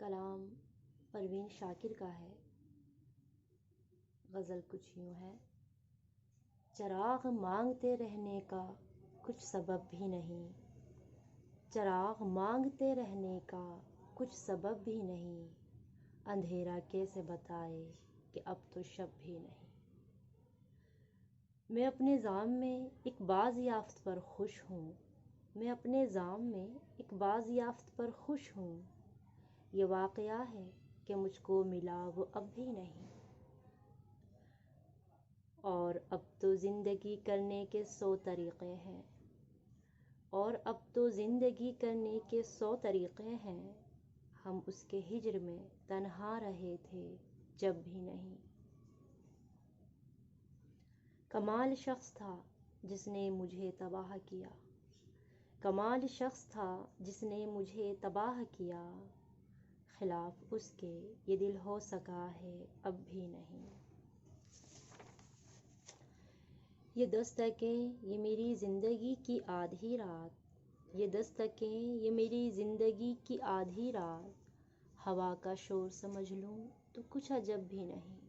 کلام پروین شاکر کا ہے۔ غزل کچھ یوں ہے: چراغ مانگتے رہنے کا کچھ سبب بھی نہیں، چراغ مانگتے رہنے کا کچھ سبب بھی نہیں، اندھیرا کیسے بتائے کہ اب تو شب بھی نہیں۔ میں اپنے ظام میں ایک بازیافت پر خوش ہوں، میں اپنے ظام میں ایک بازیافت پر خوش ہوں، یہ واقعہ ہے کہ مجھ کو ملا وہ اب بھی نہیں۔ اور اب تو زندگی کرنے کے 100 طریقے ہیں، اور اب تو زندگی کرنے کے 100 طریقے ہیں، ہم اس کے ہجر میں تنہا رہے تھے جب بھی نہیں۔ کمال شخص تھا جس نے مجھے تباہ کیا، کمال شخص تھا جس نے مجھے تباہ کیا، خلاف اس کے یہ دل ہو سکا ہے اب بھی نہیں۔ یہ دستکیں یہ میری زندگی کی آدھی رات، یہ دستکیں یہ میری زندگی کی آدھی رات، ہوا کا شور سمجھ لوں تو کچھ عجب بھی نہیں۔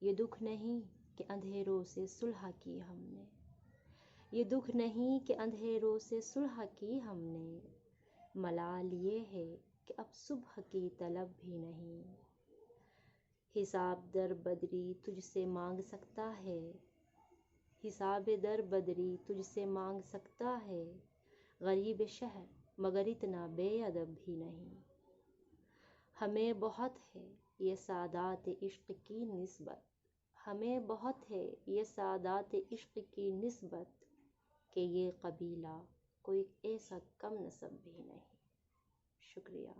یہ دکھ نہیں کہ اندھیروں سے صلح کی ہم نے، یہ دکھ نہیں کہ اندھیروں سے صلح کی ہم نے، ملال یہ ہے کہ اب صبح کی طلب بھی نہیں۔ حساب در بدری تجھ سے مانگ سکتا ہے، حساب در بدری تجھ سے مانگ سکتا ہے، غریب شہر مگر اتنا بے ادب بھی نہیں۔ ہمیں بہت ہے یہ سعادات عشق کی نسبت، ہمیں بہت ہے یہ سعادات عشق کی نسبت، کہ یہ قبیلہ کوئی ایسا کم نسب بھی نہیں۔ شکریہ۔